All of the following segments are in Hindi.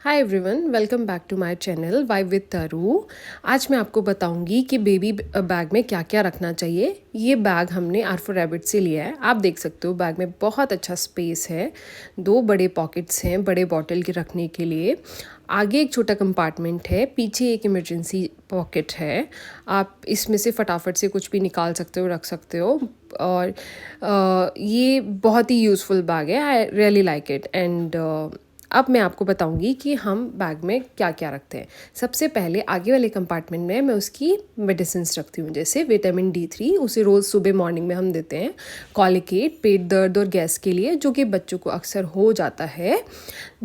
Hi everyone, welcome back to my channel vibe with तरु। आज मैं आपको बताऊंगी कि बेबी बैग में क्या क्या रखना चाहिए। ये बैग हमने आर4 रैबिट से लिया है। आप देख सकते हो बैग में बहुत अच्छा स्पेस है। 2 बड़े पॉकेट्स हैं बड़े बॉटल के रखने के लिए। आगे एक छोटा कंपार्टमेंट है, पीछे एक इमरजेंसी पॉकेट है। आप इसमें से फटाफट से कुछ भी निकाल सकते हो, रख सकते हो। और ये बहुत ही यूज़फुल बैग है। I really like it. And अब मैं आपको बताऊंगी कि हम बैग में क्या क्या रखते हैं। सबसे पहले आगे वाले कंपार्टमेंट में मैं उसकी मेडिसिन्स रखती हूँ, जैसे विटामिन D3, उसे रोज़ सुबह मॉर्निंग में हम देते हैं। कॉलिकेट पेट दर्द और गैस के लिए, जो कि बच्चों को अक्सर हो जाता है।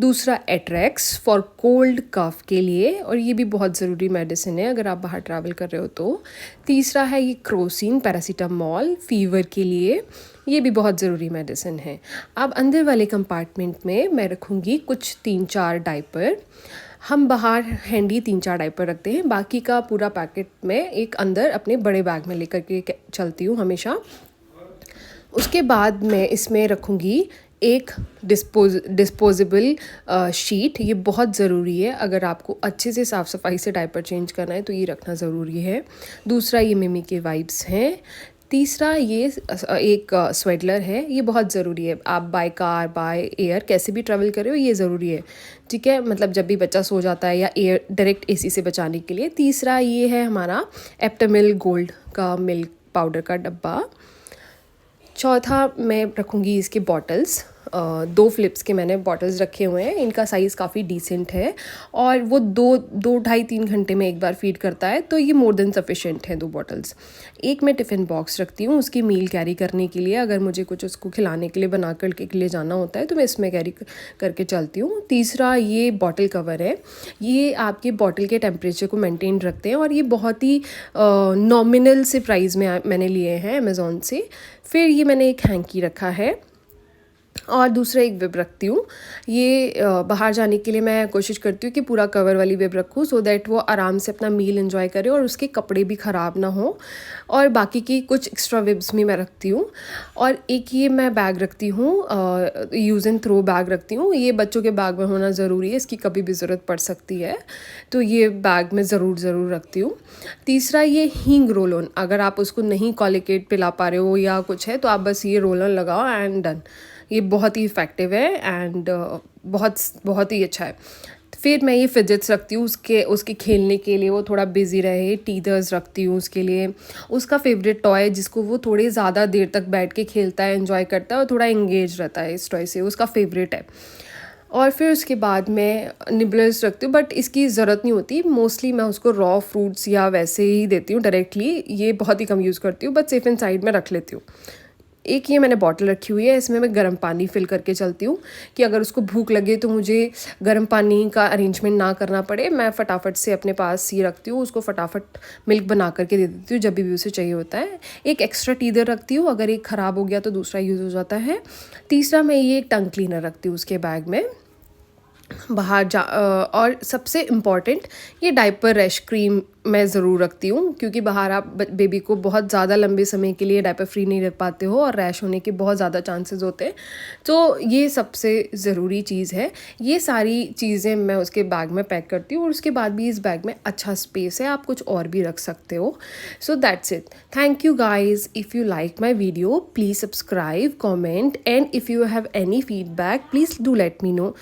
दूसरा एट्रैक्स फॉर कोल्ड कफ के लिए, और ये भी बहुत ज़रूरी मेडिसिन है अगर आप बाहर ट्रैवल कर रहे हो तो। तीसरा है ये क्रोसिन पैरासीटामॉल फीवर के लिए, ये भी बहुत ज़रूरी मेडिसिन है। अब अंदर वाले कंपार्टमेंट में मैं रखूँगी कुछ 3-4 डायपर। हम बाहर हैंडी 3-4 डायपर रखते हैं, बाकी का पूरा पैकेट में एक अंदर अपने बड़े बैग में लेकर के चलती हूँ हमेशा। उसके बाद मैं इसमें रखूँगी एक डिस्पोजेबल शीट। ये बहुत ज़रूरी है, अगर आपको अच्छे से साफ़ सफाई से डायपर चेंज करना है तो ये रखना ज़रूरी है। दूसरा ये मिमी के वाइप्स हैं। तीसरा ये एक स्वेडलर है, ये बहुत ज़रूरी है। आप बाय कार बाय एयर कैसे भी ट्रैवल कर रहे हो, ये ज़रूरी है, ठीक है। मतलब जब भी बच्चा सो जाता है या एयर डायरेक्ट एसी से बचाने के लिए। तीसरा ये है हमारा एप्टामिल गोल्ड का मिल्क पाउडर का डब्बा। चौथा मैं रखूँगी इसके बॉटल्स। 2 फ़िलिप्स के मैंने बॉटल्स रखे हुए हैं। इनका साइज़ काफ़ी डिसेंट है और वो 2 ढाई 3 घंटे में एक बार फीड करता है, तो ये मोर देन सफिशेंट है 2 बॉटल्स। एक मैं टिफ़िन बॉक्स रखती हूँ उसकी मील कैरी करने के लिए, अगर मुझे कुछ उसको खिलाने के लिए बना कर के लिए जाना होता है तो मैं इसमें कैरी करके चलती हूँ। तीसरा ये बॉटल कवर है, ये आपके बॉटल के टेम्परेचर को मेंटेन रखते हैं और ये बहुत ही नॉमिनल से प्राइस में मैंने लिए हैं अमेज़ॉन से। फिर ये मैंने एक हैंकी रखा है और दूसरा एक विब रखती हूँ। ये बाहर जाने के लिए मैं कोशिश करती हूँ कि पूरा कवर वाली विब रखूँ, सो दैट वो आराम से अपना मील एंजॉय करे और उसके कपड़े भी ख़राब ना हो। और बाकी की कुछ एक्स्ट्रा विब्स भी मैं रखती हूँ। और एक ये मैं बैग रखती हूँ, यूज़ एंड थ्रो बैग रखती हूँ। ये बच्चों के बैग में होना ज़रूरी है, इसकी कभी भी ज़रूरत पड़ सकती है, तो ये बैग में ज़रूर रखती हूँ। तीसरा ये हींग रोल ऑन, अगर आप उसको नहीं कॉलिकेट पिला पा रहे हो या कुछ है तो आप बस ये रोल ऑन लगाओ एंड डन। ये बहुत ही इफ़ेक्टिव है एंड बहुत ही अच्छा है। फिर मैं ये फिजेट्स रखती हूँ उसके खेलने के लिए, वो थोड़ा बिजी रहे। टीदर्स रखती हूँ उसके लिए, उसका फेवरेट टॉय जिसको वो थोड़े ज़्यादा देर तक बैठ के खेलता है, एंजॉय करता है और थोड़ा एंगेज रहता है इस टॉय से, उसका फेवरेट है। और फिर उसके बाद मैं निबलर्स रखती हूँ, बट इसकी ज़रूरत नहीं होती। मोस्टली मैं उसको रॉ फ्रूट्स या वैसे ही देती हूँ डायरेक्टली, ये बहुत ही कम यूज़ करती हूँ, बट सेफ एंड साइड में रख लेती हूँ। एक ये मैंने बॉटल रखी हुई है, इसमें मैं गर्म पानी फिल करके चलती हूँ कि अगर उसको भूख लगे तो मुझे गर्म पानी का अरेंजमेंट ना करना पड़े। मैं फटाफट से अपने पास ही रखती हूँ, उसको फटाफट मिल्क बना करके दे देती हूँ जब भी उसे चाहिए होता है। एक एक्स्ट्रा टीदर रखती हूँ, अगर एक ख़राब हो गया तो दूसरा यूज़ हो जाता है। तीसरा मैं ये एक टंग क्लीनर रखती हूँ उसके बैग में और सबसे इम्पॉर्टेंट ये डायपर रैश क्रीम मैं ज़रूर रखती हूँ, क्योंकि बाहर आप बेबी को बहुत ज़्यादा लंबे समय के लिए डायपर फ्री नहीं रख पाते हो और रैश होने के बहुत ज़्यादा चांसेस होते हैं, तो ये सबसे ज़रूरी चीज़ है। ये सारी चीज़ें मैं उसके बैग में पैक करती हूँ और उसके बाद भी इस बैग में अच्छा स्पेस है, आप कुछ और भी रख सकते हो। So that's it. Thank you guys. If you like my video please subscribe, comment, and if you have any feedback please do let me know.